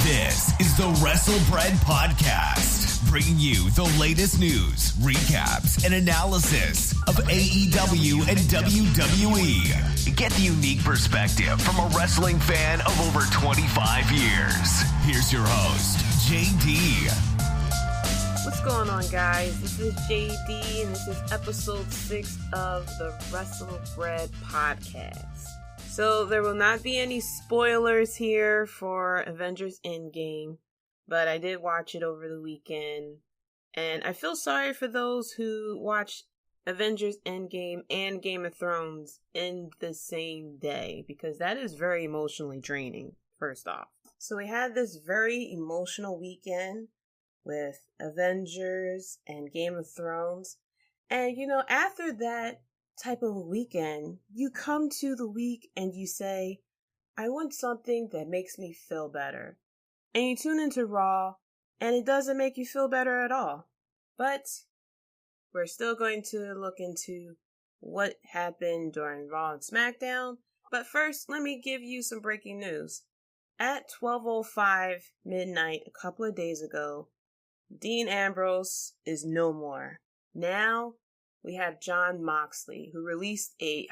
This is the Wrestlebread Podcast, bringing you the latest news, recaps, and analysis of AEW and WWE. Get the unique perspective from a wrestling fan of over 25 years. Here's your host, Jaydee. What's going on, guys? This is Jaydee, and this is episode 6 of the Wrestlebread Podcast. So there will not be any spoilers here for Avengers Endgame, but I did watch it over the weekend, and I feel sorry for those who watched Avengers Endgame and Game of Thrones in the same day, because that is very emotionally draining, first off. So we had this very emotional weekend with Avengers and Game of Thrones, and after that type of a weekend, you come to the week and you say, I want something that makes me feel better. And you tune into Raw, and it doesn't make you feel better at all. But we're still going to look into what happened during Raw and SmackDown. But first, let me give you some breaking news. At 12:05 midnight a couple of days ago, Dean Ambrose is no more. Now, we have Jon Moxley, who released a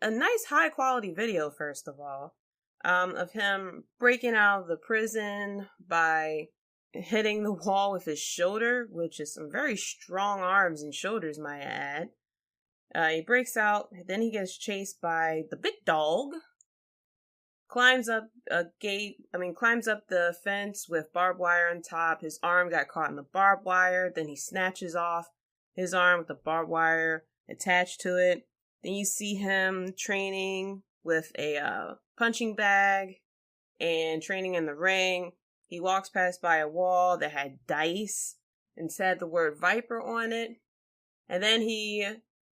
nice high quality video, first of all, of him breaking out of the prison by hitting the wall with his shoulder, which is some very strong arms and shoulders, might I add. He breaks out, then he gets chased by the big dog, climbs up the fence with barbed wire on top. His arm got caught in the barbed wire, then he snatches off his arm with the barbed wire attached to it. Then you see him training with a punching bag and training in the ring. He walks past by a wall that had dice and said the word Viper on it. And then he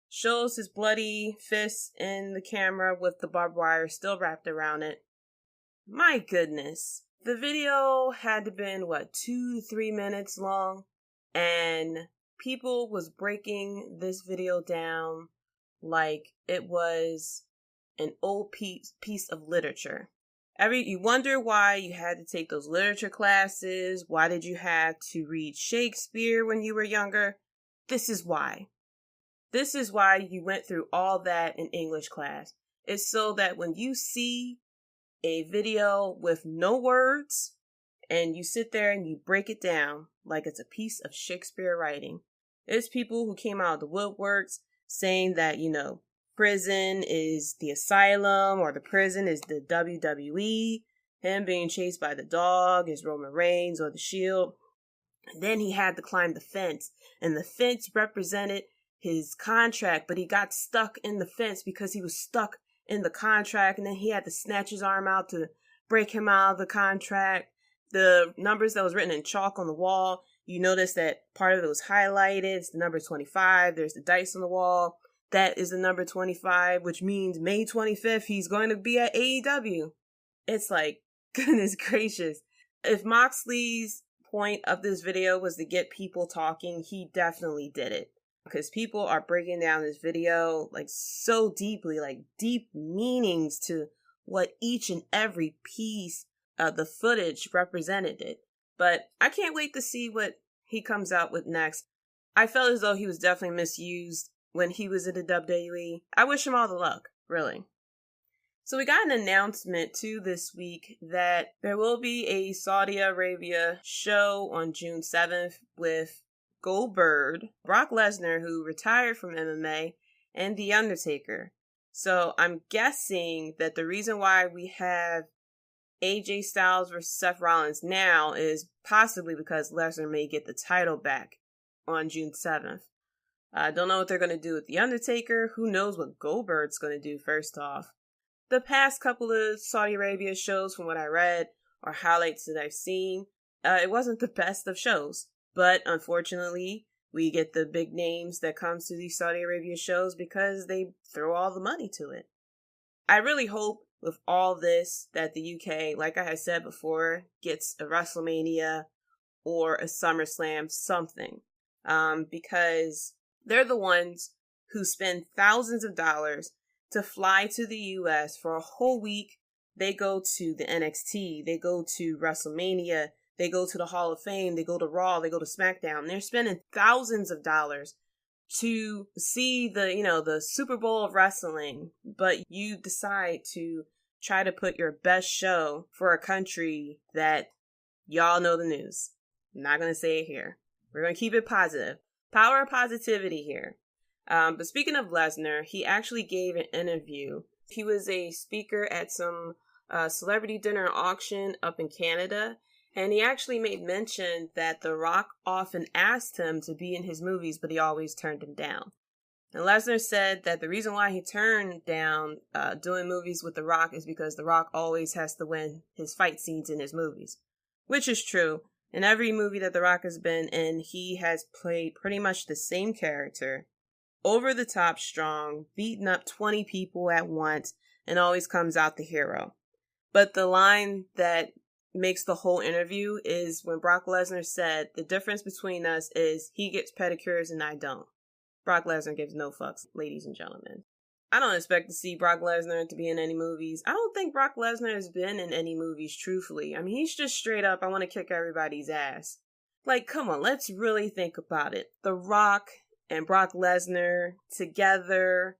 shows his bloody fist in the camera with the barbed wire still wrapped around it. My goodness. The video had to been, 2 to 3 minutes long, and people was breaking this video down like it was an old piece of literature. You wonder why you had to take those literature classes. Why did you have to read Shakespeare when you were younger? This is why. This is why you went through all that in English class. It's so that when you see a video with no words and you sit there and you break it down like it's a piece of Shakespeare writing. There's people who came out of the woodworks saying that, prison is the asylum or the prison is the WWE. Him being chased by the dog is Roman Reigns or the Shield. And then he had to climb the fence, and the fence represented his contract, but he got stuck in the fence because he was stuck in the contract, and then he had to snatch his arm out to break him out of the contract. The numbers that was written in chalk on the wall, you notice that part of it was highlighted. It's the number 25. There's the dice on the wall. That is the number 25, which means May 25th, he's going to be at AEW. It's like, goodness gracious. If Moxley's point of this video was to get people talking, he definitely did it. Because people are breaking down this video like so deeply, like deep meanings to what each and every piece of the footage represented it. But I can't wait to see what he comes out with next. I felt as though he was definitely misused when he was in the WWE. I wish him all the luck, really. So we got an announcement too this week that there will be a Saudi Arabia show on June 7th with Goldberg, Brock Lesnar, who retired from MMA, and The Undertaker. So I'm guessing that the reason why we have AJ Styles versus Seth Rollins now is possibly because Lesnar may get the title back on June 7th. I don't know what they're going to do with The Undertaker. Who knows what Goldberg's going to do, first off. The past couple of Saudi Arabia shows, from what I read, or highlights that I've seen, it wasn't the best of shows. But unfortunately, we get the big names that comes to these Saudi Arabia shows because they throw all the money to it. I really hope with all this that the UK, like I had said before, gets a WrestleMania or a SummerSlam, something. Because they're the ones who spend thousands of dollars to fly to the US for a whole week, they go to the NXT, they go to WrestleMania, they go to the Hall of Fame, they go to Raw, they go to SmackDown. They're spending thousands of dollars to see the Super Bowl of wrestling, but you decide to try to put your best show for a country that y'all know the news. I'm not going to say it here. We're going to keep it positive. Power of positivity here. But speaking of Lesnar, he actually gave an interview. He was a speaker at some celebrity dinner auction up in Canada, and he actually made mention that The Rock often asked him to be in his movies, but he always turned him down. And Lesnar said that the reason why he turned down doing movies with The Rock is because The Rock always has to win his fight scenes in his movies. Which is true. In every movie that The Rock has been in, he has played pretty much the same character. Over the top strong, beating up 20 people at once, and always comes out the hero. But the line that makes the whole interview is when Brock Lesnar said, the difference between us is he gets pedicures and I don't. Brock Lesnar gives no fucks, ladies and gentlemen. I don't expect to see Brock Lesnar to be in any movies. I don't think Brock Lesnar has been in any movies, truthfully. I mean, he's just straight up, I want to kick everybody's ass. Like, come on, let's really think about it. The Rock and Brock Lesnar together.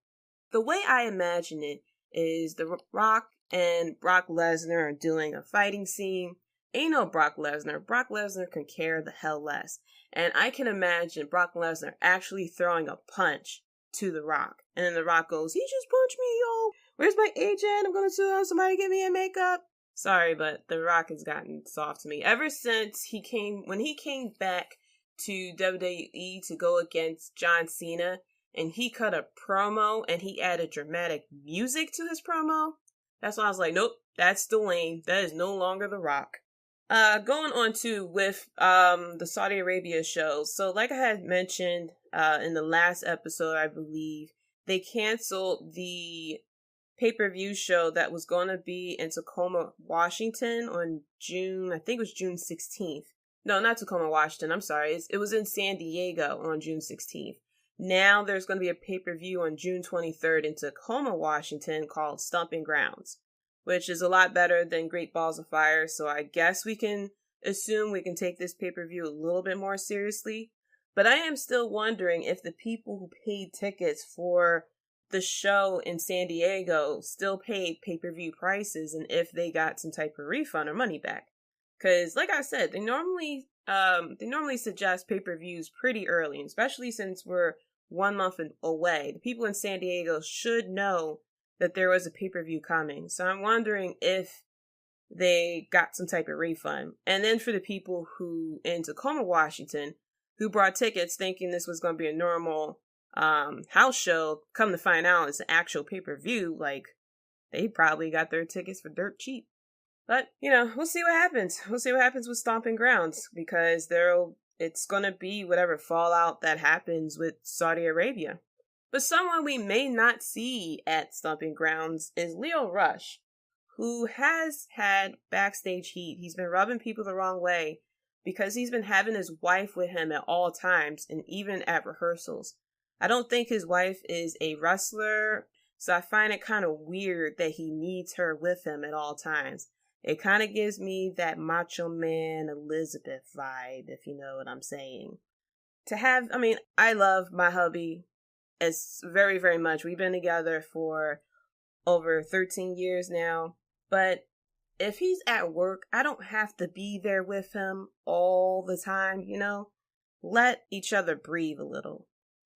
The way I imagine it is The Rock and Brock Lesnar are doing a fighting scene. Ain't no Brock Lesnar. Brock Lesnar can care the hell less. And I can imagine Brock Lesnar actually throwing a punch to The Rock. And then The Rock goes, he just punched me, yo. Where's my agent? I'm gonna sue somebody, get me in makeup. Sorry, but The Rock has gotten soft to me. Ever since when he came back to WWE to go against John Cena, and he cut a promo and he added dramatic music to his promo, that's when I was like, nope, that's Dwayne. That is no longer The Rock. Going on to with the Saudi Arabia shows. So like I had mentioned in the last episode, I believe, they canceled the pay-per-view show that was going to be in Tacoma, Washington on June 16th. No, not Tacoma, Washington. I'm sorry. It was in San Diego on June 16th. Now there's going to be a pay-per-view on June 23rd in Tacoma, Washington called Stomping Grounds, which is a lot better than Great Balls of Fire. So I guess we can assume we can take this pay-per-view a little bit more seriously. But I am still wondering if the people who paid tickets for the show in San Diego still paid pay-per-view prices and if they got some type of refund or money back. Because, like I said, they normally suggest pay-per-views pretty early, especially since we're 1 month away. The people in San Diego should know that there was a pay-per-view coming. So I'm wondering if they got some type of refund. And then for the people who in Tacoma, Washington, who brought tickets thinking this was going to be a normal house show, come to find out it's an actual pay-per-view, like, they probably got their tickets for dirt cheap. But, we'll see what happens. We'll see what happens with Stomping Grounds, because it's going to be whatever fallout that happens with Saudi Arabia. But someone we may not see at Stomping Grounds is Lio Rush, who has had backstage heat. He's been rubbing people the wrong way because he's been having his wife with him at all times and even at rehearsals. I don't think his wife is a wrestler, so I find it kind of weird that he needs her with him at all times. It kind of gives me that Macho Man Elizabeth vibe, if you know what I'm saying. I love my hubby as very, very much. We've been together for over 13 years now. But if he's at work, I don't have to be there with him all the time, Let each other breathe a little.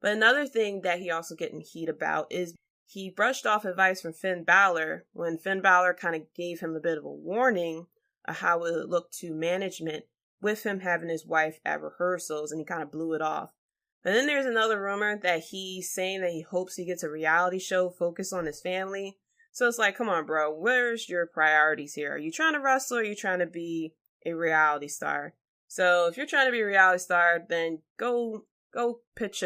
But another thing that he also getting heat about is he brushed off advice from Finn Balor when Finn Balor kind of gave him a bit of a warning of how it would look to management with him having his wife at rehearsals, and he kind of blew it off. And then there's another rumor that he's saying that he hopes he gets a reality show focused on his family. So it's like, come on, bro, where's your priorities here? Are you trying to wrestle or are you trying to be a reality star? So if you're trying to be a reality star, then go pitch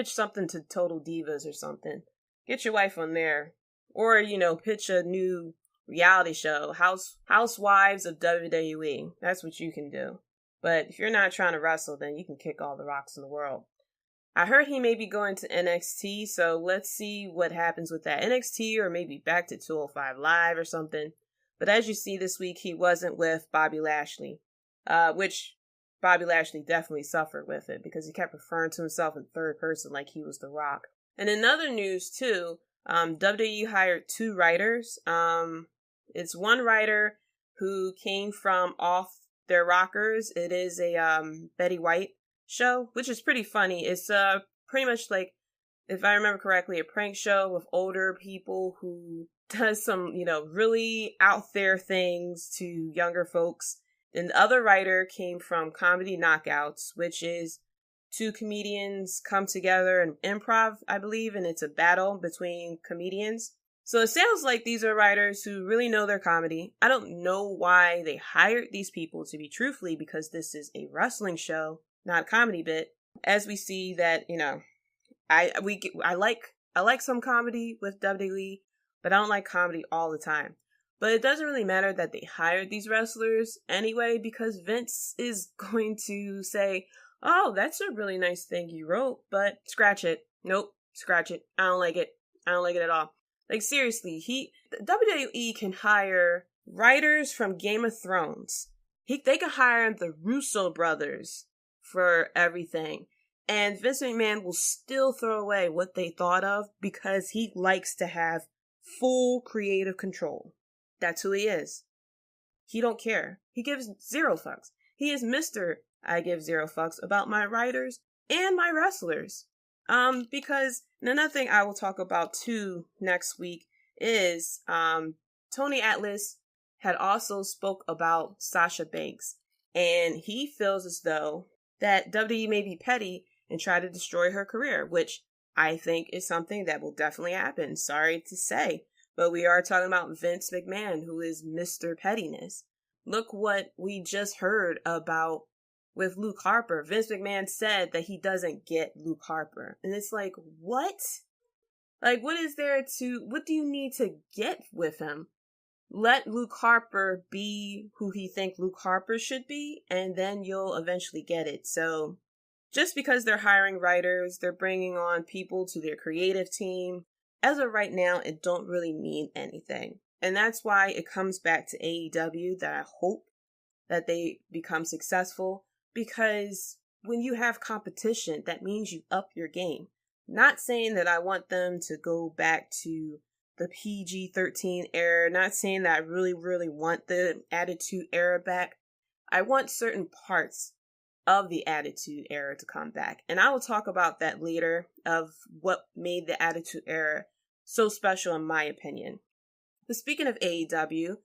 something to Total Divas or something. Get your wife on there. Or, pitch a new reality show. Housewives of WWE. That's what you can do. But if you're not trying to wrestle, then you can kick all the rocks in the world. I heard he may be going to NXT, so let's see what happens with that. NXT or maybe back to 205 Live or something. But as you see this week, he wasn't with Bobby Lashley, which Bobby Lashley definitely suffered with it because he kept referring to himself in third person like he was The Rock. And in other news, too, WWE hired 2 writers. It's one writer who came from Off Their Rockers. It is a Betty White show, which is pretty funny. It's pretty much like, if I remember correctly, a prank show with older people who does some, really out there things to younger folks. And the other writer came from Comedy Knockouts, which is 2 comedians come together and improv, I believe, and it's a battle between comedians. So it sounds like these are writers who really know their comedy. I don't know why they hired these people, to be truthfully, because this is a wrestling show, not a comedy bit. As we see that, I like some comedy with WWE, but I don't like comedy all the time. But it doesn't really matter that they hired these wrestlers anyway, because Vince is going to say, oh, that's a really nice thing you wrote, but scratch it. Nope, scratch it. I don't like it. I don't like it at all. Like, seriously, WWE can hire writers from Game of Thrones. They can hire the Russo brothers for everything. And Vince McMahon will still throw away what they thought of because he likes to have full creative control. That's who he is. He don't care. He gives 0 fucks. He is Mr. I give 0 fucks about my writers and my wrestlers. Because another thing I will talk about too next week is Tony Atlas had also spoke about Sasha Banks, and he feels as though that WWE may be petty and try to destroy her career, which I think is something that will definitely happen. Sorry to say, but we are talking about Vince McMahon, who is Mr. Pettiness. Look what we just heard about with Luke Harper. Vince McMahon said that he doesn't get Luke Harper. And it's like, what? Like, what do you need to get with him? Let Luke Harper be who he think Luke Harper should be, and then you'll eventually get it. So, just because they're hiring writers, they're bringing on people to their creative team, as of right now, it don't really mean anything. And that's why it comes back to AEW that I hope that they become successful, because when you have competition, that means you up your game. Not saying that I want them to go back to the PG-13 era, not saying that I really, really want the Attitude Era back. I want certain parts of the Attitude Era to come back. And I will talk about that later, of what made the Attitude Era so special in my opinion. But speaking of AEW,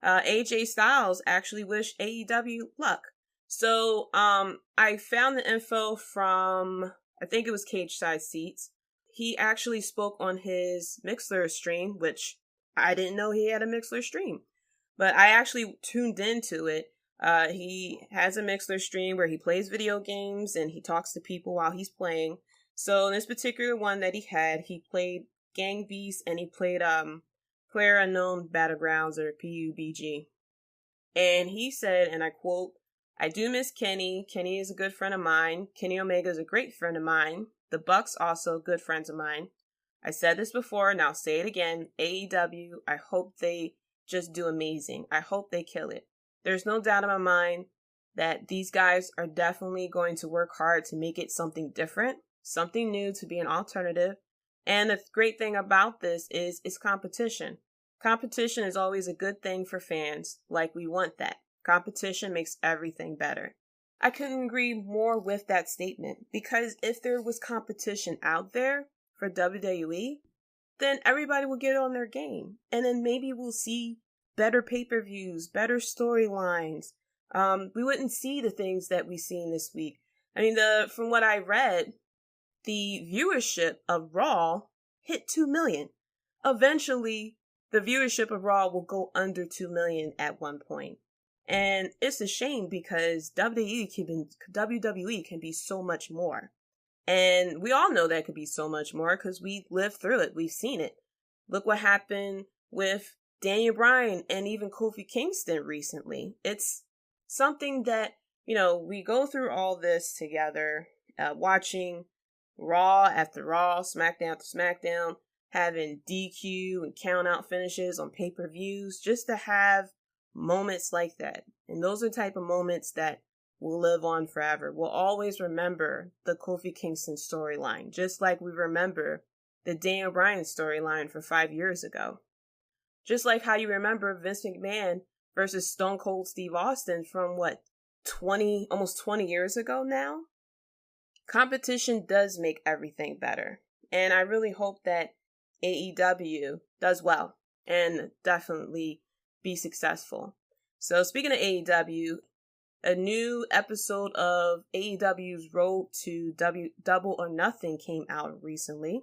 AJ Styles actually wished AEW luck. So I found the info from, I think it was Cage Side Seats. He actually spoke on his Mixlr stream, which I didn't know he had a Mixlr stream. But I actually tuned into it. He has a Mixlr stream where he plays video games and he talks to people while he's playing. So in this particular one that he played Gang Beast and he played Player Unknown Battlegrounds, or PUBG. And he said, and I quote, "I do miss Kenny. Kenny is a good friend of mine. Kenny Omega is a great friend of mine. The Bucks also good friends of mine. I said this before and I'll say it again. AEW, I hope they just do amazing. I hope they kill it. There's no doubt in my mind that these guys are definitely going to work hard to make it something different, something new, to be an alternative. And the great thing about this is it's competition. Competition is always a good thing for fans. Like, we want that. Competition makes everything better." I couldn't agree more with that statement, because if there was competition out there for WWE, then everybody will get on their game. And then maybe we'll see better pay-per-views, better storylines. We wouldn't see the things that we've seen this week. I mean, from what I read, the viewership of Raw hit 2 million. Eventually, the viewership of Raw will go under 2 million at one point. And it's a shame, because WWE can be so much more. And we all know that could be so much more because we lived through it. We've seen it. Look what happened with Daniel Bryan and even Kofi Kingston recently. It's something that, we go through all this together, watching Raw after Raw, SmackDown after SmackDown. having DQ and count out finishes on pay-per-views, just to have moments like that. And those are the type of moments that will live on forever. We'll always remember the Kofi Kingston storyline, just like we remember the Daniel Bryan storyline for 5 years ago. Just like how you remember Vince McMahon versus Stone Cold Steve Austin from almost 20 years ago now? Competition does make everything better. And I really hope that AEW does well and definitely be successful. So speaking of AEW, a new episode of AEW's Road to Double or Nothing came out recently.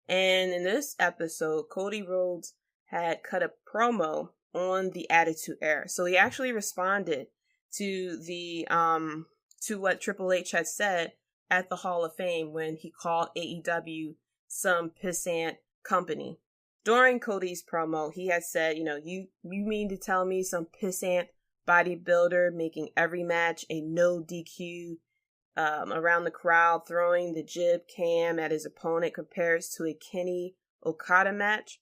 And in this episode, Cody Rhodes had cut a promo on the Attitude Era. So he actually responded to to what Triple H had said at the Hall of Fame when he called AEW some pissant company. During Cody's promo, he had said, you mean to tell me some pissant bodybuilder making every match a no DQ around the crowd, throwing the jib cam at his opponent compares to a Kenny Okada match?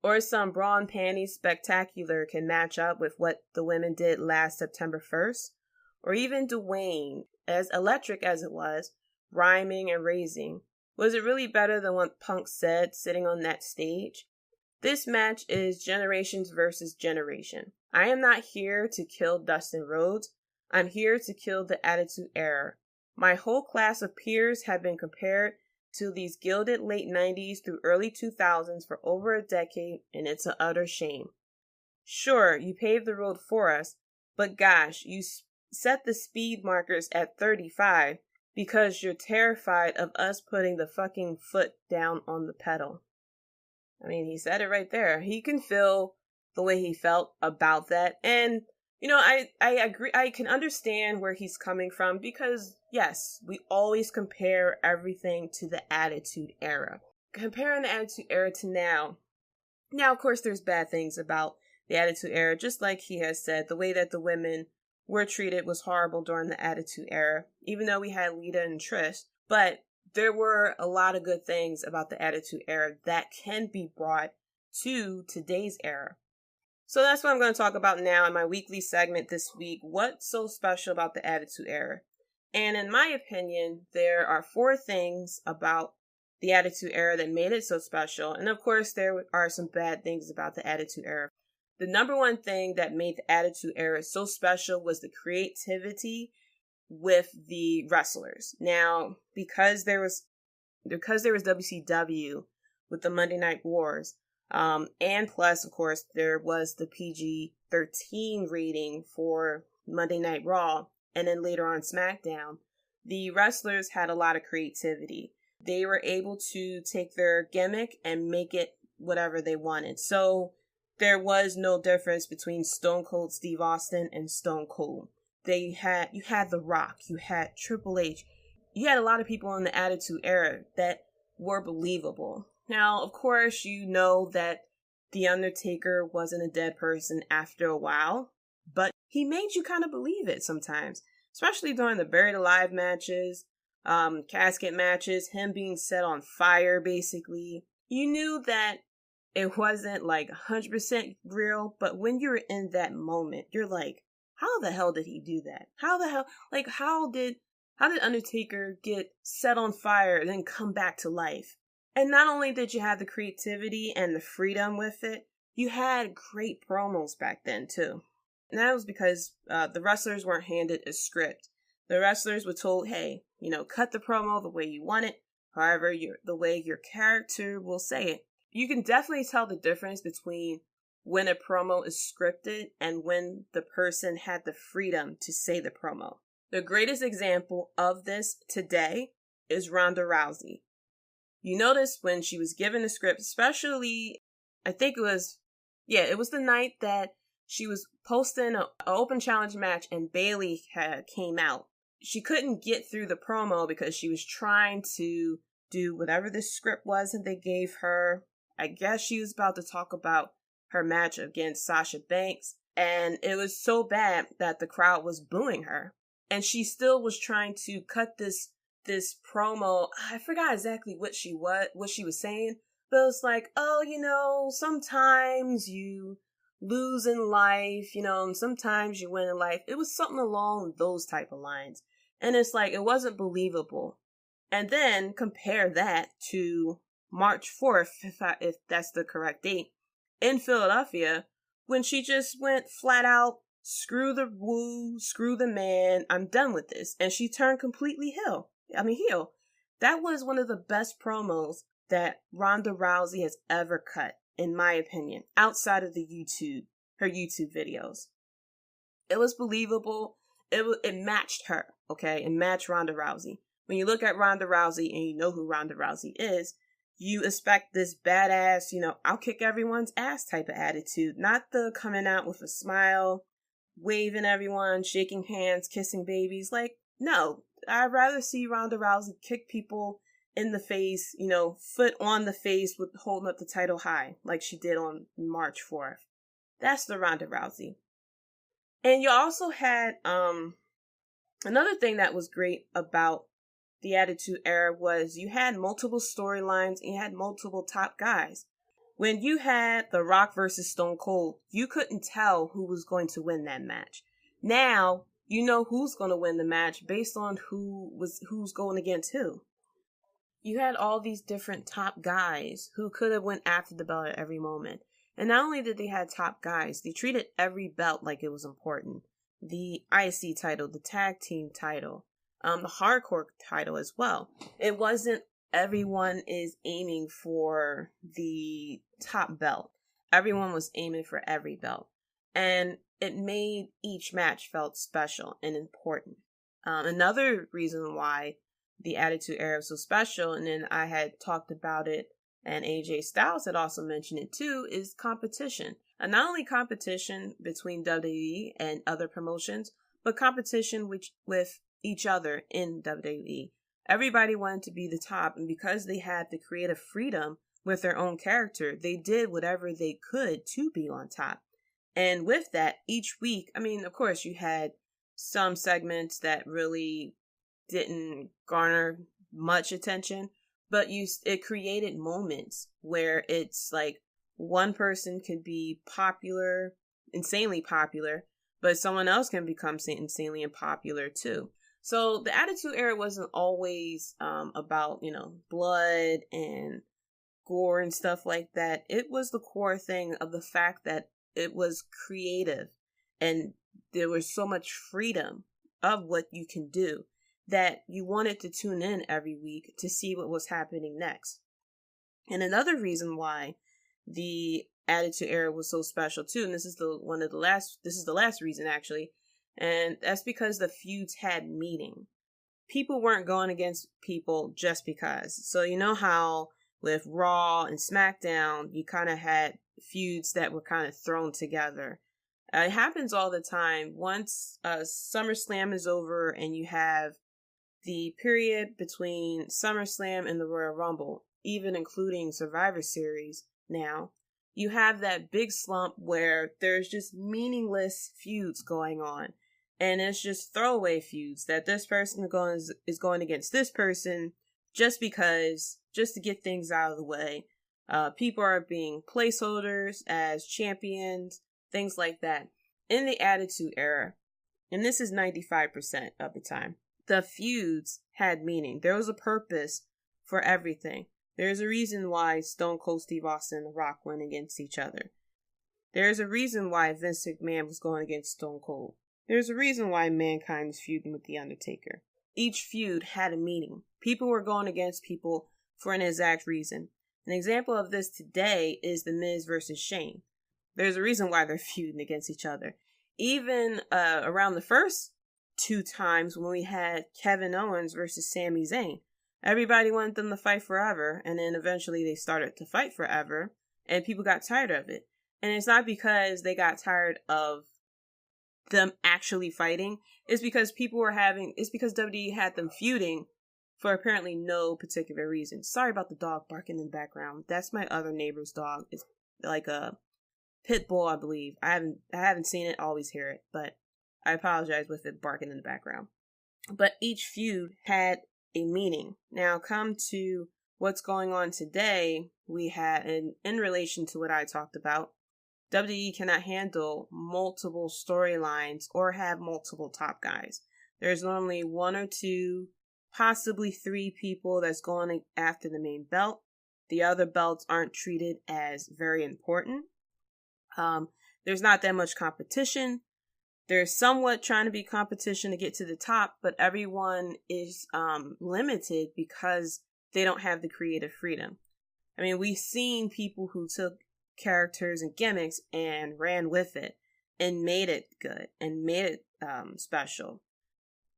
Or some Braun Panties Spectacular can match up with what the women did last September 1st? Or even Dwayne, as electric as it was, rhyming and raising. Was it really better than what Punk said sitting on that stage? This match is generations versus generation. I am not here to kill Dustin Rhodes. I'm here to kill the Attitude Era. My whole class of peers have been compared to these gilded late 90s through early 2000s for over a decade, and it's an utter shame. Sure, you paved the road for us, but gosh, you set the speed markers at 35 because you're terrified of us putting the fucking foot down on the pedal. I mean, he said it right there. He can feel the way he felt about that. And, I agree. I can understand where he's coming from because, yes, we always compare everything to the Attitude Era. Comparing the Attitude Era to now. Now, of course, there's bad things about the Attitude Era. Just like he has said, the way that the women were treated was horrible during the Attitude Era, even though we had Lita and Trish. But there were a lot of good things about the Attitude Era that can be brought to today's era. So that's what I'm going to talk about now in my weekly segment this week. What's so special about the Attitude Era? And in my opinion, there are 4 things about the Attitude Era that made it so special. And of course, there are some bad things about the Attitude Era. The number one thing that made the Attitude Era so special was the creativity with the wrestlers. Now, because there was WCW with the Monday Night Wars, and plus, of course, there was the PG-13 rating for Monday Night Raw, and then later on SmackDown, the wrestlers had a lot of creativity. They were able to take their gimmick and make it whatever they wanted. So there was no difference between Stone Cold Steve Austin and Stone Cold. You had The Rock, you had Triple H, you had a lot of people in the Attitude Era that were believable. Now, of course, you know that The Undertaker wasn't a dead person after a while, but he made you kind of believe it sometimes, especially during the Buried Alive matches, casket matches, him being set on fire, basically. You knew that it wasn't like 100% real, but when you're in that moment, you're like, how the hell did he do that? How did Undertaker get set on fire and then come back to life? And not only did you have the creativity and the freedom with it, you had great promos back then too. And that was because the wrestlers weren't handed a script. The wrestlers were told, hey, cut the promo the way you want it, however, the way your character will say it. You can definitely tell the difference between when a promo is scripted and when the person had the freedom to say the promo. The greatest example of this today is Ronda Rousey. You notice when she was given the script, especially, I think it was the night that she was posting an open challenge match and Bayley came out. She couldn't get through the promo because she was trying to do whatever the script was that they gave her. I guess she was about to talk about her match against Sasha Banks, and it was so bad that the crowd was booing her. And she still was trying to cut this promo. I forgot exactly what she was saying, But it's like, oh, sometimes you lose in life, and sometimes you win in life. It was something along those type of lines. And it's like, it wasn't believable. And then compare that to March 4th, if that's the correct date, in Philadelphia, when she just went flat out, screw the woo, screw the man, I'm done with this. And she turned completely heel. That was one of the best promos that Ronda Rousey has ever cut, in my opinion, outside of her YouTube videos. It was believable. It matched her, okay? It matched Ronda Rousey. When you look at Ronda Rousey and you know who Ronda Rousey is, you expect this badass, I'll kick everyone's ass type of attitude, not the coming out with a smile, waving everyone, shaking hands, kissing babies. Like, no, I'd rather see Ronda Rousey kick people in the face, foot on the face with holding up the title high, like she did on March 4th. That's the Ronda Rousey. And you also had, another thing that was great about the Attitude Era was you had multiple storylines and you had multiple top guys. When you had The Rock versus Stone Cold, you couldn't tell who was going to win that match. Now, you know who's going to win the match based on who's going against who. You had all these different top guys who could have went after the belt at every moment. And not only did they have top guys, they treated every belt like it was important. The IC title, the tag team title, the hardcore title as well. It wasn't everyone is aiming for the top belt. Everyone was aiming for every belt. And it made each match felt special and important. Another reason why the Attitude Era was so special, and then I had talked about it, and AJ Styles had also mentioned it too, is competition. And not only competition between WWE and other promotions, but competition with each other in WWE. Everybody wanted to be the top, and because they had the creative freedom with their own character, they did whatever they could to be on top. And with that, each week, of course, you had some segments that really didn't garner much attention, but it created moments where it's like one person could be popular, insanely popular, but someone else can become insanely unpopular too. So the Attitude Era wasn't always about, blood and gore and stuff like that. It was the core thing of the fact that it was creative and there was so much freedom of what you can do that you wanted to tune in every week to see what was happening next. And another reason why the Attitude Era was so special too, and this is the last reason actually, and that's because the feuds had meaning. People weren't going against people just because. So you know how with Raw and SmackDown, you kind of had feuds that were kind of thrown together. It happens all the time. Once SummerSlam is over and you have the period between SummerSlam and the Royal Rumble, even including Survivor Series now, you have that big slump where there's just meaningless feuds going on. And it's just throwaway feuds that this person is going against this person just because, just to get things out of the way. People are being placeholders as champions, things like that. In the Attitude Era, and this is 95% of the time, the feuds had meaning. There was a purpose for everything. There's a reason why Stone Cold Steve Austin and The Rock went against each other. There's a reason why Vince McMahon was going against Stone Cold. There's a reason why Mankind was feuding with The Undertaker. Each feud had a meaning. People were going against people for an exact reason. An example of this today is The Miz versus Shane. There's a reason why they're feuding against each other. Even around the first 2 times when we had Kevin Owens versus Sami Zayn, everybody wanted them to fight forever, and then eventually they started to fight forever, and people got tired of it. And it's not because they got tired of them actually fighting. It's because because WWE had them feuding for apparently no particular reason. Sorry about the dog barking in the background. That's my other neighbor's dog. It's like a pit bull, I believe. I haven't seen it, always hear it, but I apologize with it barking in the background. But each feud had a meaning. Now come to what's going on today we had, in relation to what I talked about, WWE cannot handle multiple storylines or have multiple top guys. There's normally 1 or 2, possibly 3 people that's going after the main belt. The other belts aren't treated as very important. There's not that much competition. There's somewhat trying to be competition to get to the top, but everyone is limited because they don't have the creative freedom. I mean, we've seen people who took characters and gimmicks and ran with it and made it good and made it special.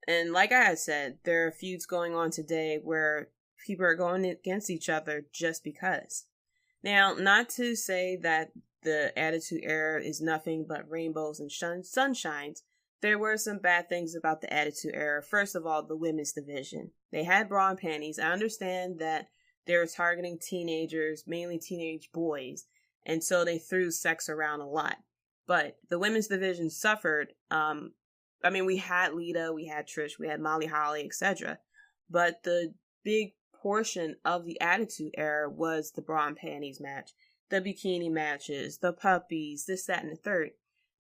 And like I had said, there are feuds going on today where people are going against each other just because. Now, not to say that the Attitude Era is nothing but rainbows and sunshines. There were some bad things about the Attitude Era. First of all, the women's division. They had bra and panties. I understand that they were targeting teenagers, mainly teenage boys, and so they threw sex around a lot. But the women's division suffered. We had Lita, we had Trish, we had Molly Holly, etc. But the big portion of the Attitude Era was the bra and panties match, the bikini matches, the puppies, this, that, and the third.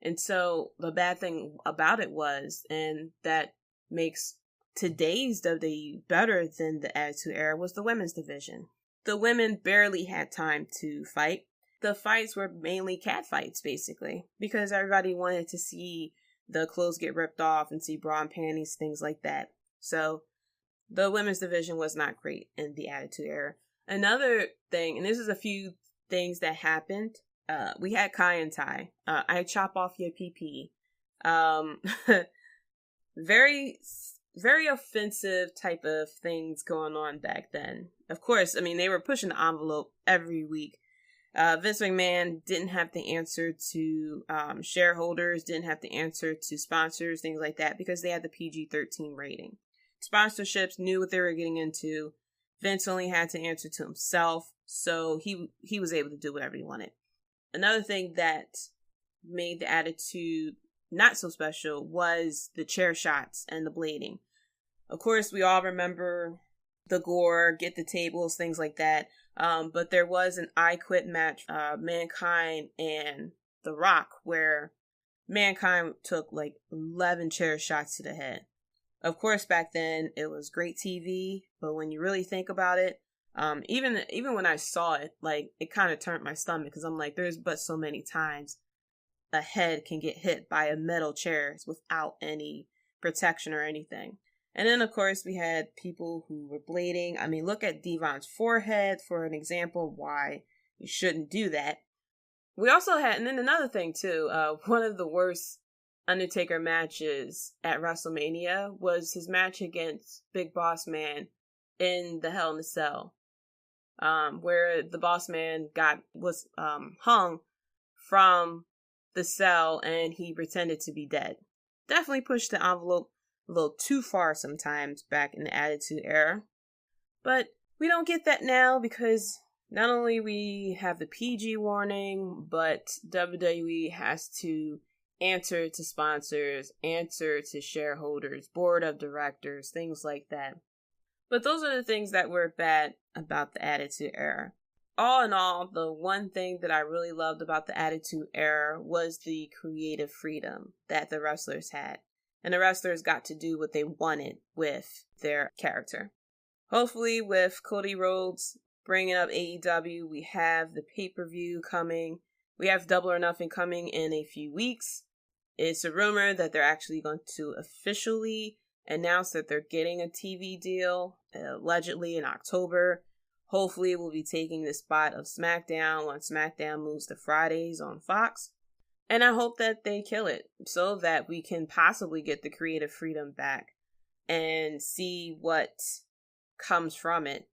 And so the bad thing about it was, and that makes today's WWE better than the Attitude Era, was the women's division. The women barely had time to fight. The fights were mainly cat fights, basically, because everybody wanted to see the clothes get ripped off and see bra and panties, things like that. So the women's division was not great in the Attitude Era. Another thing, and this is a few things that happened, we had Kai and Tai. I chop off your PP. Very, very offensive type of things going on back then. Of course, I mean, they were pushing the envelope every week. Vince McMahon didn't have the answer to shareholders, didn't have the answer to sponsors, things like that, because they had the PG-13 rating. Sponsorships knew what they were getting into. Vince only had to answer to himself, so he was able to do whatever he wanted. Another thing that made the Attitude not so special was the chair shots and the blading. Of course, we all remember the gore, get the tables, things like that. But there was an I Quit match, Mankind and The Rock, where Mankind took like 11 chair shots to the head. Of course, back then it was great TV, but when you really think about it, even when I saw it, like, it kind of turned my stomach, because I'm like, there's but so many times a head can get hit by a metal chair without any protection or anything. And then, of course, we had people who were blading. I mean, look at Devon's forehead for an example of why you shouldn't do that. We also had, and then another thing too, one of the worst Undertaker matches at WrestleMania was his match against Big Boss Man in the Hell in a Cell, where the Boss Man was hung from the cell and he pretended to be dead. Definitely pushed the envelope a little too far sometimes back in the Attitude Era. But we don't get that now, because not only we have the PG warning, but WWE has to answer to sponsors, answer to shareholders, board of directors, things like that. But those are the things that were bad about the Attitude Era. All in all, the one thing that I really loved about the Attitude Era was the creative freedom that the wrestlers had. And the wrestlers got to do what they wanted with their character. Hopefully, with Cody Rhodes bringing up AEW, we have the pay-per-view coming. We have Double or Nothing coming in a few weeks. It's a rumor that they're actually going to officially announce that they're getting a TV deal, allegedly in October. Hopefully, we'll be taking the spot of SmackDown once SmackDown moves to Fridays on Fox. And I hope that they kill it so that we can possibly get the creative freedom back and see what comes from it.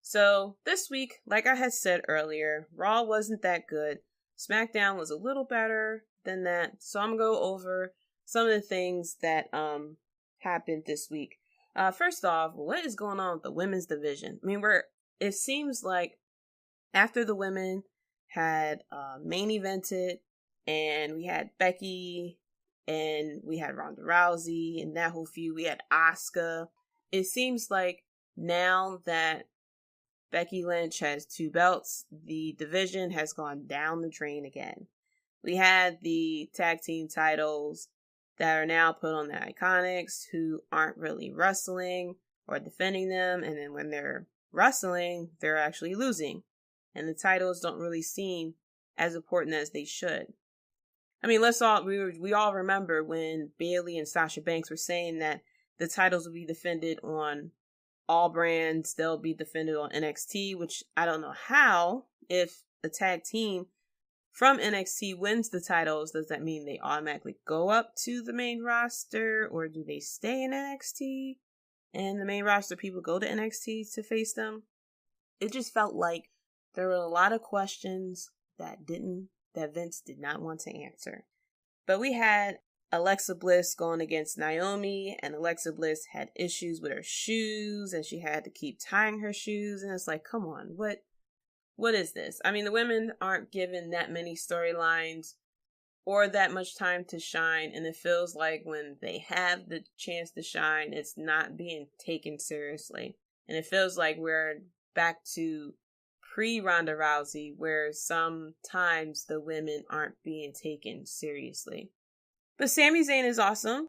So this week, like I had said earlier, Raw wasn't that good. SmackDown was a little better than that. So I'm going to go over some of the things that happened this week. First off, what is going on with the women's division? I mean, it seems like after the women had main evented, and we had Becky, and we had Ronda Rousey, and that whole feud, we had Asuka. It seems like now that Becky Lynch has 2 belts. The division has gone down the drain again. We had the tag team titles that are now put on the Iconics, who aren't really wrestling or defending them, and then when they're wrestling, they're actually losing. And the titles don't really seem as important as they should. I mean, we all remember when Bayley and Sasha Banks were saying that the titles will be defended on all brands, they'll be defended on NXT, which I don't know how. If a tag team from NXT wins the titles, does that mean they automatically go up to the main roster, or do they stay in NXT and the main roster people go to NXT to face them? It just felt like there were a lot of questions that Vince did not want to answer. But we had Alexa Bliss going against Naomi, and Alexa Bliss had issues with her shoes, and she had to keep tying her shoes, and it's like, come on, what is this? I mean, the women aren't given that many storylines or that much time to shine, and it feels like when they have the chance to shine, it's not being taken seriously. And it feels like we're back to pre-Ronda Rousey, where sometimes the women aren't being taken seriously. But Sami Zayn is awesome.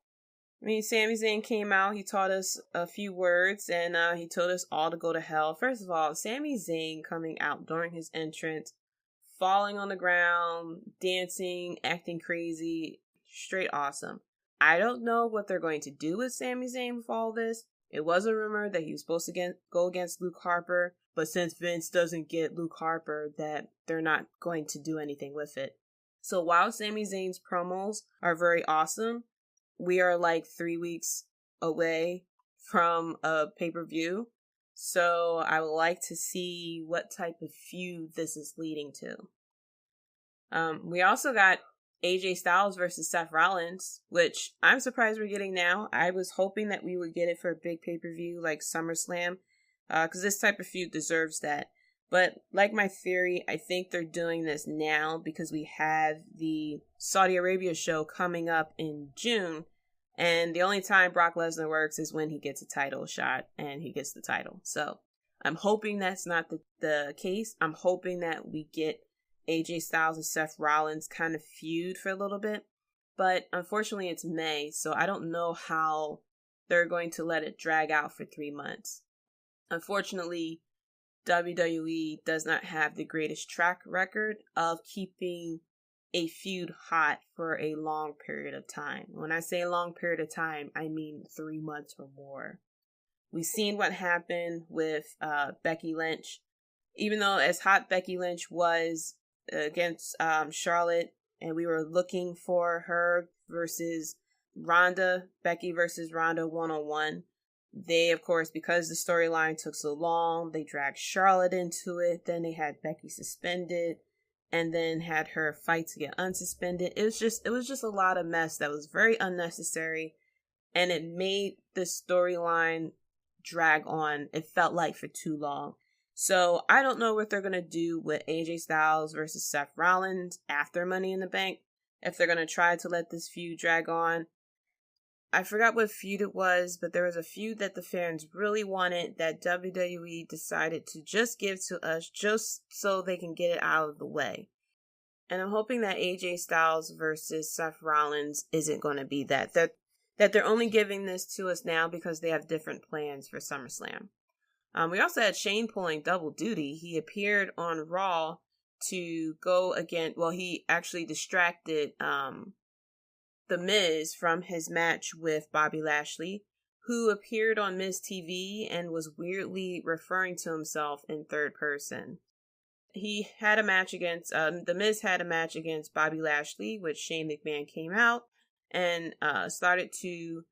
I mean, Sami Zayn came out, he taught us a few words, and he told us all to go to hell. First of all, Sami Zayn coming out during his entrance, falling on the ground, dancing, acting crazy, straight awesome. I don't know what they're going to do with Sami Zayn with all this. It was a rumor that he was supposed to go against Luke Harper, but since Vince doesn't get Luke Harper, that they're not going to do anything with it. So while Sami Zayn's promos are very awesome, we are like 3 weeks away from a pay-per-view. So I would like to see what type of feud this is leading to. We also got AJ Styles versus Seth Rollins, which I'm surprised we're getting now. I was hoping that we would get it for a big pay-per-view like SummerSlam, because this type of feud deserves that. But like my theory, I think they're doing this now because we have the Saudi Arabia show coming up in June. And the only time Brock Lesnar works is when he gets a title shot and he gets the title. So I'm hoping that's not the case. I'm hoping that we get AJ Styles and Seth Rollins kind of feud for a little bit. But unfortunately, it's May, so I don't know how they're going to let it drag out for 3 months. Unfortunately, WWE does not have the greatest track record of keeping a feud hot for a long period of time. When I say a long period of time, I mean 3 months or more. We've seen what happened with Becky Lynch. Even though as hot Becky Lynch was against Charlotte, and we were looking for her versus Ronda, Becky versus Ronda 1-on-1, they, of course, because the storyline took so long, they dragged Charlotte into it. Then they had Becky suspended, and then had her fight to get unsuspended. It was just a lot of mess that was very unnecessary, and it made the storyline drag on. It felt like for too long. So I don't know what they're gonna do with AJ Styles versus Seth Rollins after Money in the Bank. If they're gonna try to let this feud drag on. I forgot what feud it was, but there was a feud that the fans really wanted that WWE decided to just give to us just so they can get it out of the way. And I'm hoping that AJ Styles versus Seth Rollins isn't going to be that they're only giving this to us now because they have different plans for SummerSlam. We also had Shane pulling double duty. He appeared on Raw to go against, well, he actually distracted The Miz from his match with Bobby Lashley, who appeared on Miz TV and was weirdly referring to himself in third person. He had a match against, The Miz had a match against Bobby Lashley, which Shane McMahon came out and started to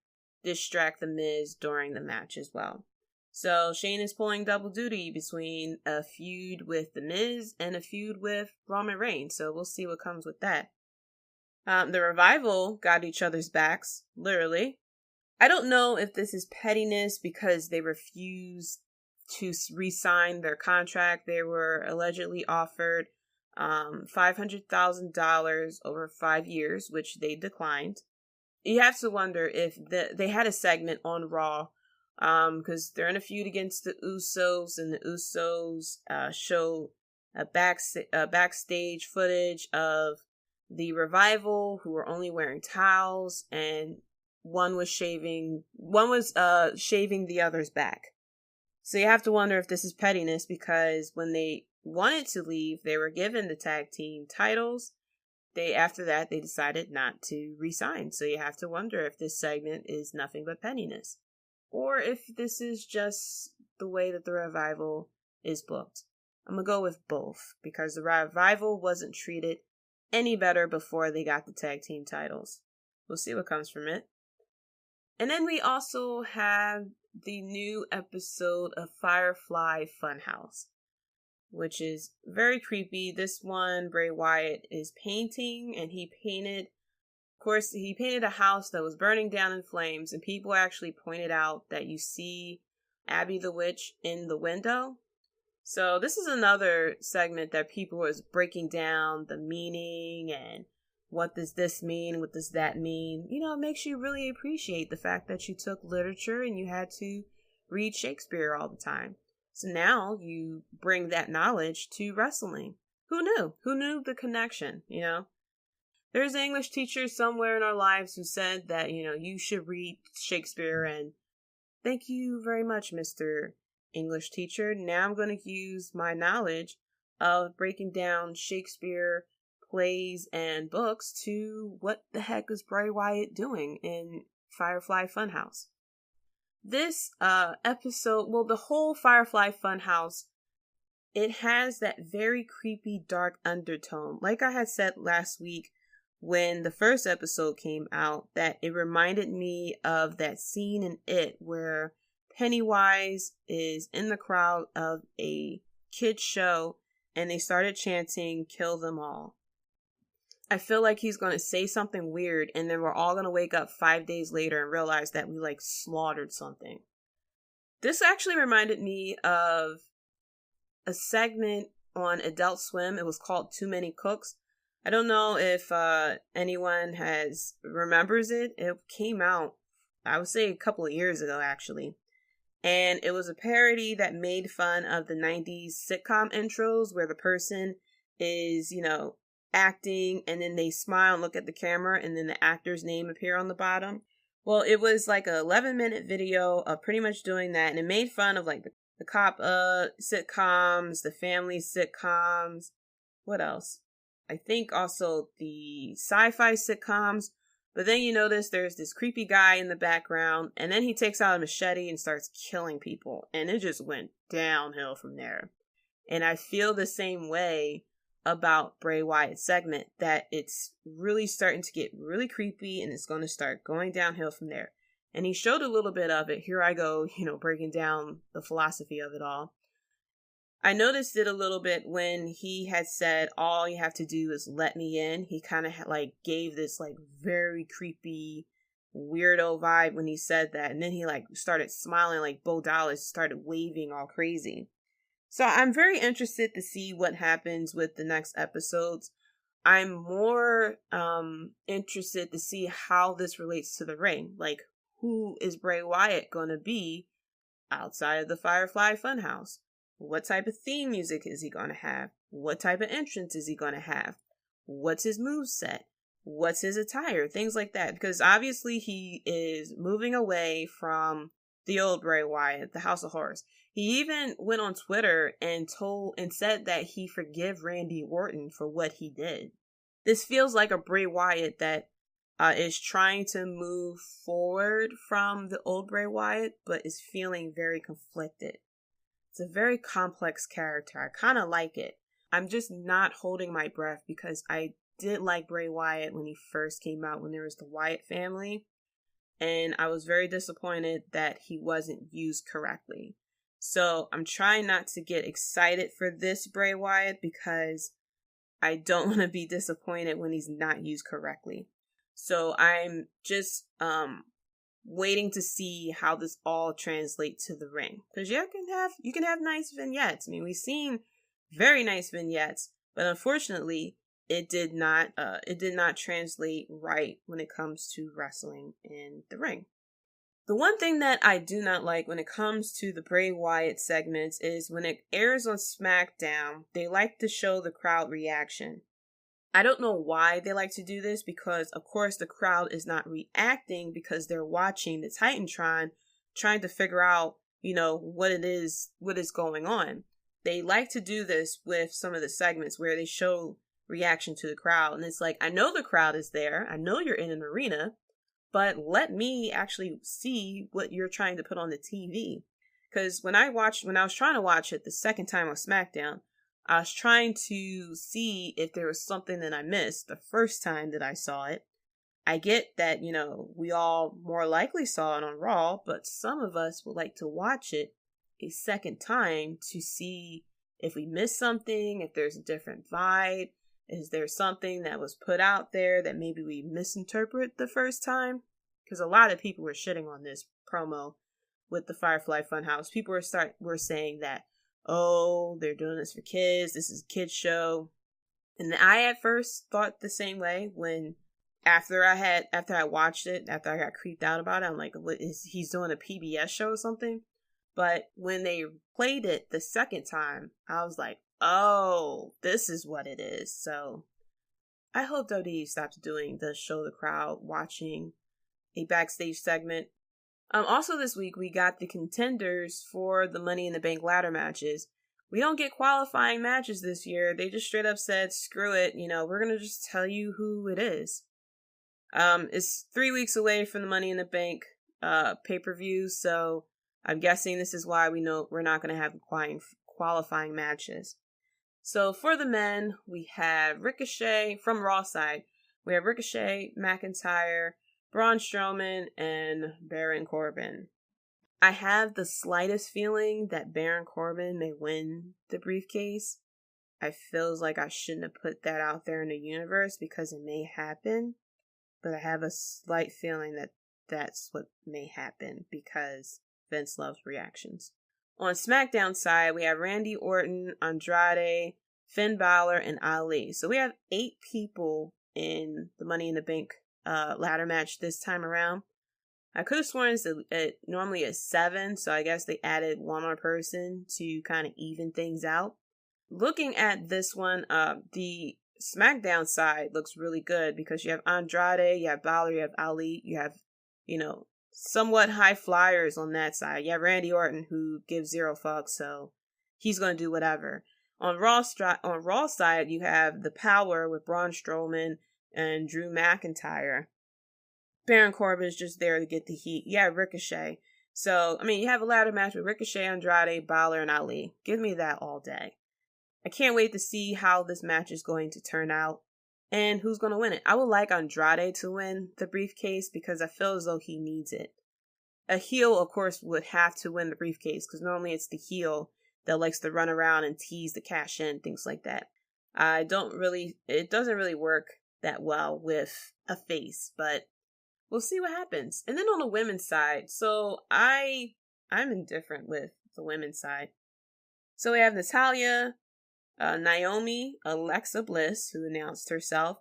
distract The Miz during the match as well. So Shane is pulling double duty between a feud with The Miz and a feud with Roman Reigns, so we'll see what comes with that. The Revival got each other's backs, literally. I don't know if this is pettiness because they refused to re-sign their contract. They were allegedly offered $500,000 over 5 years, which they declined. You have to wonder if they had a segment on Raw because they're in a feud against the Usos, and the Usos show a backstage footage of the Revival, who were only wearing towels, and one was shaving the other's back. So you have to wonder if this is pettiness, because when they wanted to leave, they were given the tag team titles. After that, they decided not to resign. So you have to wonder if this segment is nothing but pettiness, or if this is just the way that the Revival is booked. I'm going to go with both, because the Revival wasn't treated any better before they got the tag team titles. We'll see what comes from it. And then we also have the new episode of Firefly Funhouse, which is very creepy. This one, Bray Wyatt is painting, and he painted a house that was burning down in flames, and people actually pointed out that you see Abby the Witch in the window. So this is another segment that people was breaking down the meaning and what does this mean, what does that mean. You know, it makes you really appreciate the fact that you took literature and you had to read Shakespeare all the time. So now you bring that knowledge to wrestling. Who knew? Who knew the connection, you know? There's an English teacher somewhere in our lives who said that, you know, you should read Shakespeare, and thank you very much, Mr. English teacher. Now I'm going to use my knowledge of breaking down Shakespeare plays and books to what the heck is Bray Wyatt doing in Firefly Funhouse. This episode, well, the whole Firefly Funhouse, it has that very creepy, dark undertone. Like I had said last week when the first episode came out, that it reminded me of that scene in It where Pennywise is in the crowd of a kid's show and they started chanting, "Kill them all." I feel like he's going to say something weird, and then we're all going to wake up 5 days later and realize that we slaughtered something. This actually reminded me of a segment on Adult Swim. It was called Too Many Cooks. I don't know if anyone remembers it. It came out, I would say, a couple of years ago, actually. And it was a parody that made fun of the 90s sitcom intros where the person is, acting, and then they smile and look at the camera, and then the actor's name appear on the bottom. Well, it was like an 11-minute video of pretty much doing that, and it made fun of the cop sitcoms, the family sitcoms. What else? I think also the sci-fi sitcoms. But then you notice there's this creepy guy in the background, and then he takes out a machete and starts killing people, and it just went downhill from there. And I feel the same way about Bray Wyatt's segment, that it's really starting to get really creepy, and it's going to start going downhill from there. And he showed a little bit of it. Here I go, breaking down the philosophy of it all. I noticed it a little bit when he had said, "All you have to do is let me in." He kind of gave this very creepy, weirdo vibe when he said that. And then he started smiling like Bo Dallas, started waving all crazy. So I'm very interested to see what happens with the next episodes. I'm more interested to see how this relates to the ring. Who is Bray Wyatt going to be outside of the Firefly Funhouse? What type of theme music is he going to have? What type of entrance is he going to have? What's his moveset? What's his attire? Things like that. Because obviously he is moving away from the old Bray Wyatt, the House of Horrors. He even went on Twitter and said that he forgive Randy Orton for what he did. This feels like a Bray Wyatt that is trying to move forward from the old Bray Wyatt, but is feeling very conflicted. It's a very complex character. I kind of like it. I'm just not holding my breath, because I did like Bray Wyatt when he first came out, when there was the Wyatt family. And I was very disappointed that he wasn't used correctly. So I'm trying not to get excited for this Bray Wyatt, because I don't want to be disappointed when he's not used correctly. So I'm just waiting to see how this all translates to the ring. Because you can have nice vignettes. I mean, we've seen very nice vignettes, but unfortunately, it did not translate right when it comes to wrestling in the ring. The one thing that I do not like when it comes to the Bray Wyatt segments is when it airs on SmackDown, they like to show the crowd reaction. I don't know why they like to do this because, of course, the crowd is not reacting because they're watching the Titantron, trying to figure out, what is going on. They like to do this with some of the segments where they show reaction to the crowd. And it's like, I know the crowd is there. I know you're in an arena, but let me actually see what you're trying to put on the TV. Because when I was trying to watch it the second time on SmackDown, I was trying to see if there was something that I missed the first time that I saw it. I get that, we all more likely saw it on Raw, but some of us would like to watch it a second time to see if we missed something, if there's a different vibe, is there something that was put out there that maybe we misinterpret the first time? Because a lot of people were shitting on this promo with the Firefly Funhouse. People were saying that, oh, they're doing this for kids. This is a kids show. And I at first thought the same way after I watched it, after I got creeped out about it. I'm like, he's doing a PBS show or something? But when they played it the second time, I was like, oh, this is what it is. So I hope WWE stops doing the show the crowd watching a backstage segment. Also this week, we got the contenders for the Money in the Bank ladder matches. We don't get qualifying matches this year. They just straight up said, screw it. We're going to just tell you who it is. It's 3 weeks away from the Money in the Bank pay-per-view. So I'm guessing this is why we know we're not going to have qualifying matches. So for the men, we have Ricochet from Raw side. We have Ricochet, McIntyre, Braun Strowman, and Baron Corbin. I have the slightest feeling that Baron Corbin may win the briefcase. I feels like I shouldn't have put that out there in the universe because it may happen. But I have a slight feeling that that's what may happen because Vince loves reactions. On SmackDown side, we have Randy Orton, Andrade, Finn Balor, and Ali. So we have 8 people in the Money in the Bank ladder match this time around. I could have sworn it normally is 7, so I guess they added one more person to kind of even things out. Looking at this one, the SmackDown side looks really good because you have Andrade, you have Balor, you have Ali, you have, somewhat high flyers on that side. You have Randy Orton who gives 0 fucks, so he's going to do whatever. On Raw side, you have the Power with Braun Strowman and Drew McIntyre. Baron Corbin is just there to get the heat. You have Ricochet. So, you have a ladder match with Ricochet, Andrade, Balor, and Ali. Give me that all day. I can't wait to see how this match is going to turn out and who's going to win it. I would like Andrade to win the briefcase because I feel as though he needs it. A heel, of course, would have to win the briefcase because normally it's the heel that likes to run around and tease the cash in, things like that. It doesn't really work that well with a face, but we'll see what happens. And then on the women's side, so I'm indifferent with the women's side. So we have Natalya, Naomi, Alexa Bliss, who announced herself,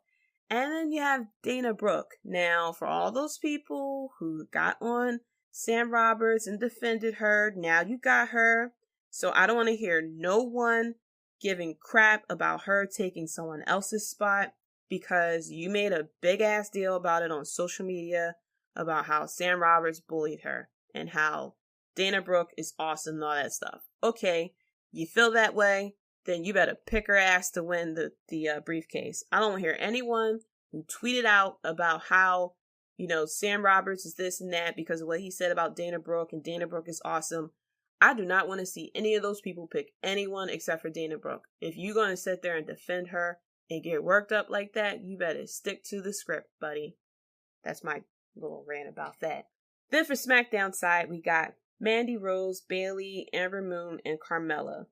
and then you have Dana Brooke. Now, for all those people who got on Sam Roberts and defended her, now you got her. So I don't want to hear no one giving crap about her taking someone else's spot because you made a big ass deal about it on social media about how Sam Roberts bullied her and how Dana Brooke is awesome and all that stuff. Okay, you feel that way? Then you better pick her ass to win the briefcase. I don't want to hear anyone who tweeted out about how, Sam Roberts is this and that because of what he said about Dana Brooke and Dana Brooke is awesome. I do not want to see any of those people pick anyone except for Dana Brooke. If you're going to sit there and defend her and get worked up like that, you better stick to the script, buddy. That's my little rant about that. Then for SmackDown side, we got Mandy Rose, Bayley, Amber Moon, and Carmella.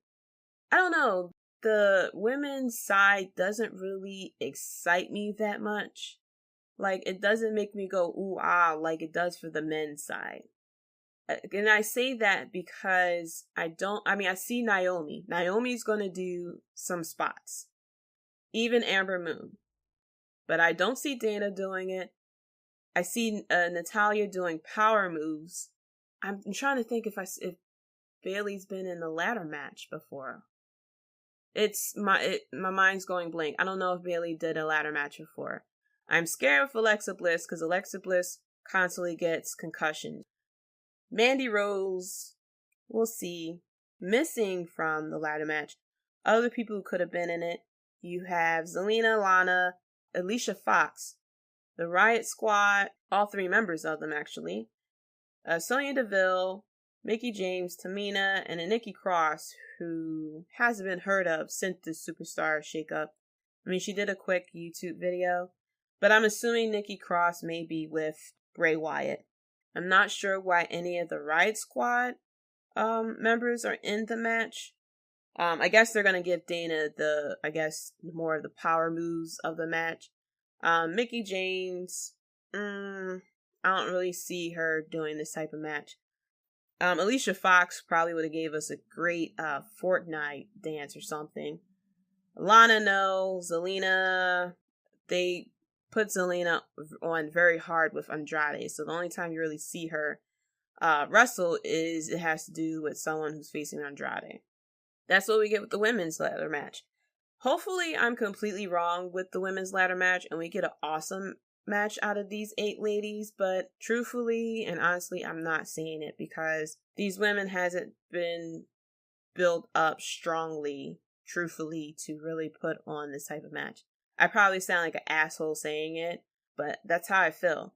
I don't know, the women's side doesn't really excite me that much. Like, it doesn't make me go, ooh, ah, like it does for the men's side. And I say that because I see Naomi. Naomi's going to do some spots. Even Amber Moon. But I don't see Dana doing it. I see Natalya doing power moves. I'm trying to think if Bayley's been in a ladder match before. My mind's going blank. I don't know if Bayley did a ladder match before. I'm scared of Alexa Bliss because Alexa Bliss constantly gets concussions. Mandy Rose, we'll see. Missing from the ladder match. Other people who could have been in it. You have Zelina, Lana, Alicia Fox, the Riot Squad, all 3 members of them actually. Sonya Deville, Mickie James, Tamina, and a Nikki Cross, who hasn't been heard of since the Superstar shakeup. I mean, she did a quick YouTube video, but I'm assuming Nikki Cross may be with Bray Wyatt. I'm not sure why any of the Riot Squad members are in the match. I guess they're going to give Dana more of the power moves of the match. Mickie James, I don't really see her doing this type of match. Alicia Fox probably would have gave us a great Fortnite dance or something. Lana, no. Zelina, they put Zelina on very hard with Andrade, so the only time you really see her wrestle is it has to do with someone who's facing Andrade. That's what we get with the women's ladder match. Hopefully I'm completely wrong with the women's ladder match and we get an awesome match out of these 8 ladies, but truthfully and honestly, I'm not seeing it because these women hasn't been built up strongly, truthfully, to really put on this type of match. I probably sound like an asshole saying it, but that's how I feel.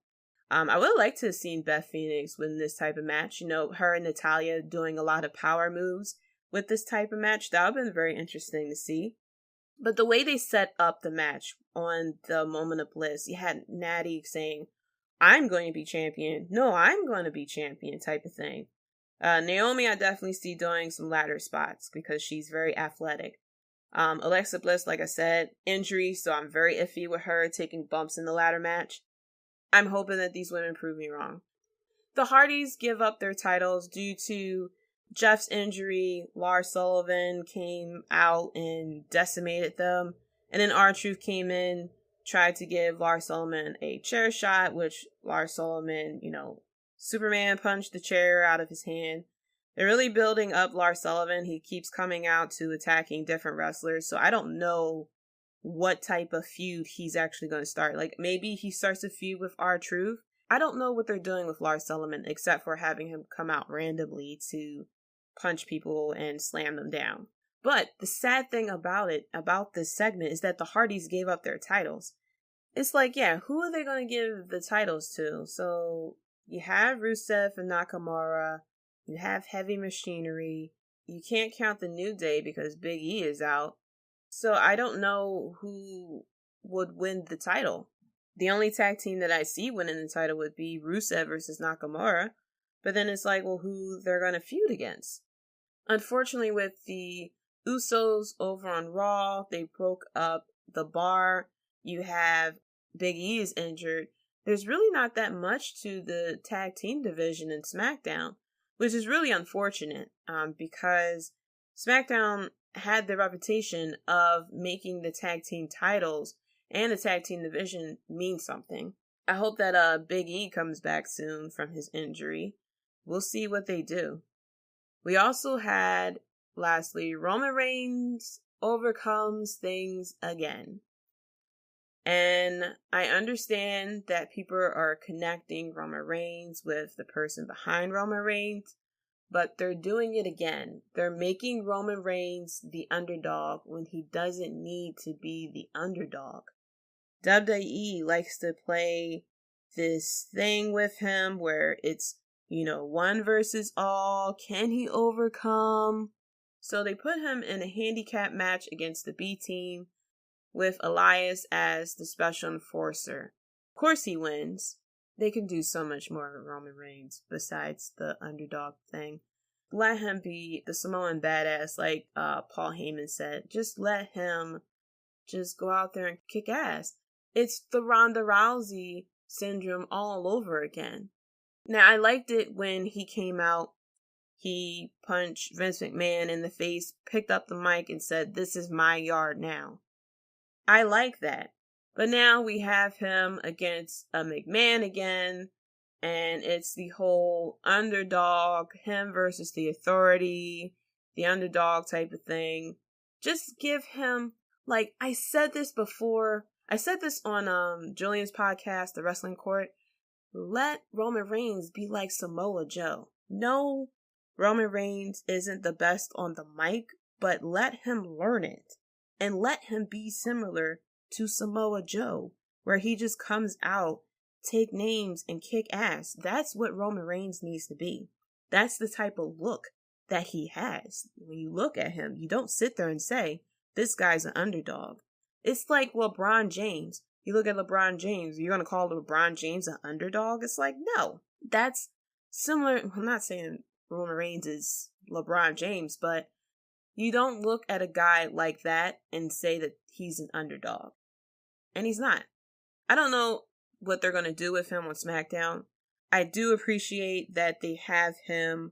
I would like to have seen Beth Phoenix win this type of match. You know, her and Natalya doing a lot of power moves with this type of match. That would have been very interesting to see. But the way they set up the match on the Moment of Bliss, you had Natty saying, I'm going to be champion. No, I'm going to be champion type of thing. Naomi, I definitely see doing some ladder spots because she's very athletic. Alexa Bliss, like I said, injury, so I'm very iffy with her taking bumps in the ladder match. I'm hoping that these women prove me wrong. The Hardys give up their titles due to Jeff's injury. Lars Sullivan came out and decimated them. And then R-Truth came in, tried to give Lars Sullivan a chair shot, which Lars Sullivan, Superman punched the chair out of his hand. They're really building up Lars Sullivan. He keeps coming out to attacking different wrestlers. So I don't know what type of feud he's actually going to start. Like, maybe he starts a feud with R-Truth. I don't know what they're doing with Lars Sullivan, except for having him come out randomly to punch people and slam them down. But the sad thing about this segment, is that the Hardys gave up their titles. It's like, yeah, who are they going to give the titles to? So you have Rusev and Nakamura. You have Heavy Machinery. You can't count the New Day because Big E is out. So I don't know who would win the title. The only tag team that I see winning the title would be Rusev versus Nakamura. But then it's like, well, who they're going to feud against? Unfortunately, with the Usos over on Raw, they broke up the bar. You have Big E is injured. There's really not that much to the tag team division in SmackDown, which is really unfortunate because SmackDown had the reputation of making the tag team titles and the tag team division mean something. I hope that Big E comes back soon from his injury. We'll see what they do. We also had, lastly, Roman Reigns overcomes things again. And I understand that people are connecting Roman Reigns with the person behind Roman Reigns, but they're doing it again. They're making Roman Reigns the underdog when he doesn't need to be the underdog. WWE likes to play this thing with him where it's, one versus all. Can he overcome? So they put him in a handicap match against the B team with Elias as the special enforcer. Of course he wins. They can do so much more with Roman Reigns besides the underdog thing. Let him be the Samoan badass like Paul Heyman said. Just let him just go out there and kick ass. It's the Ronda Rousey syndrome all over again. Now, I liked it when he came out, he punched Vince McMahon in the face, picked up the mic and said, "This is my yard now." I like that. But now we have him against a McMahon again, and it's the whole underdog, him versus the Authority, the underdog type of thing. Just give him, like, I said this before. I said this on Julian's podcast, The Wrestling Court. Let Roman Reigns be like Samoa Joe. No, Roman Reigns isn't the best on the mic, but let him learn it. And let him be similar to Samoa Joe, where he just comes out, take names, and kick ass. That's what Roman Reigns needs to be. That's the type of look that he has. When you look at him, you don't sit there and say, this guy's an underdog. It's like LeBron James. You look at LeBron James, you're going to call LeBron James an underdog? It's like, no. That's similar. I'm not saying Roman Reigns is LeBron James, but you don't look at a guy like that and say that he's an underdog. And he's not. I don't know what they're going to do with him on SmackDown. I do appreciate that they have him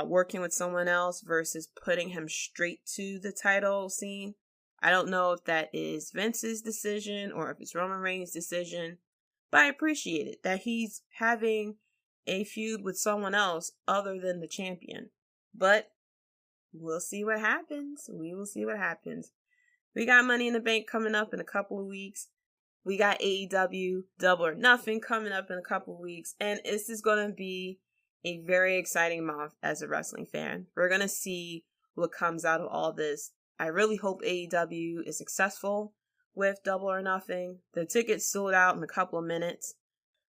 working with someone else versus putting him straight to the title scene. I don't know if that is Vince's decision or if it's Roman Reigns' decision, but I appreciate it that he's having a feud with someone else other than the champion. But we'll see what happens. We will see what happens. We got Money in the Bank coming up in a couple of weeks. We got AEW Double or Nothing coming up in a couple of weeks. And this is going to be a very exciting month as a wrestling fan. We're going to see what comes out of all this. I really hope AEW is successful with Double or Nothing. The tickets sold out in a couple of minutes.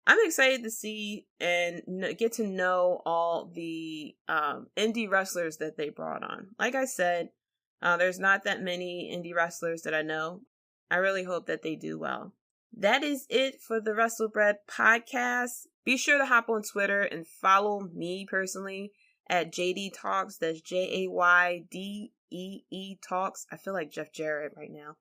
I'm excited to see and get to know all the indie wrestlers that they brought on. Like I said, there's not that many indie wrestlers that I know. I really hope that they do well. That is it for the Wrestlebread podcast. Be sure to hop on Twitter and follow me personally at Jaydee Talks. That's JAYDEE Talks. I feel like Jeff Jarrett right now.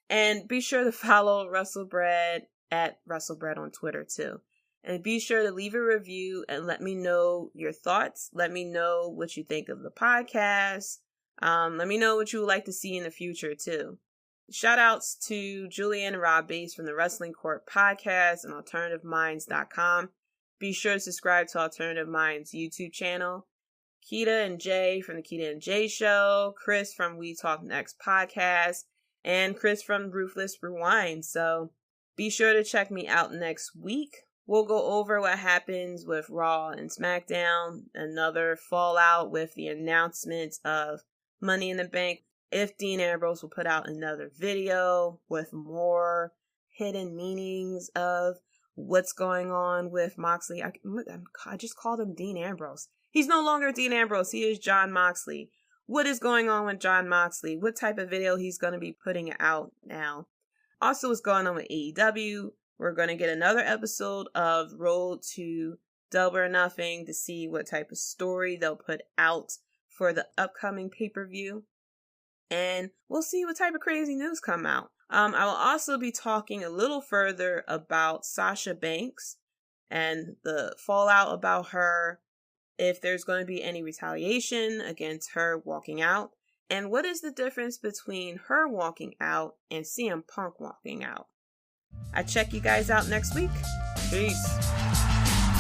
And be sure to follow Wrestlebread at Wrestlebread on Twitter too. And be sure to leave a review and let me know your thoughts. Let me know what you think of the podcast. Let me know what you would like to see in the future too. Shout outs to Julian and Rob Bass from the Wrestling Court podcast and AlternativeMinds.com. Be sure to subscribe to Alternative Minds YouTube channel. Keita and Jay from the Keita and Jay Show. Chris from We Talk Next podcast. And Chris from Ruthless Rewind. So be sure to check me out next week. We'll go over what happens with Raw and SmackDown. Another fallout with the announcement of Money in the Bank. If Dean Ambrose will put out another video with more hidden meanings of what's going on with Moxley. I just called him Dean Ambrose. He's no longer Dean Ambrose. He is Jon Moxley. What is going on with Jon Moxley? What type of video he's going to be putting out now? Also, what's going on with AEW? We're going to get another episode of Road to Double or Nothing to see what type of story they'll put out for the upcoming pay-per-view. And we'll see what type of crazy news come out. I will also be talking a little further about Sasha Banks and the fallout about her, if there's going to be any retaliation against her walking out, and what is the difference between her walking out and CM Punk walking out. I check you guys out next week. Peace.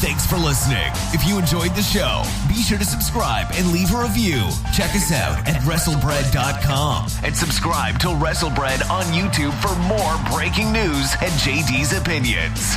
Thanks for listening. If you enjoyed the show, be sure to subscribe and leave a review. Check us out at Wrestlebread.com and subscribe to Wrestlebread on YouTube for more breaking news and JD's opinions.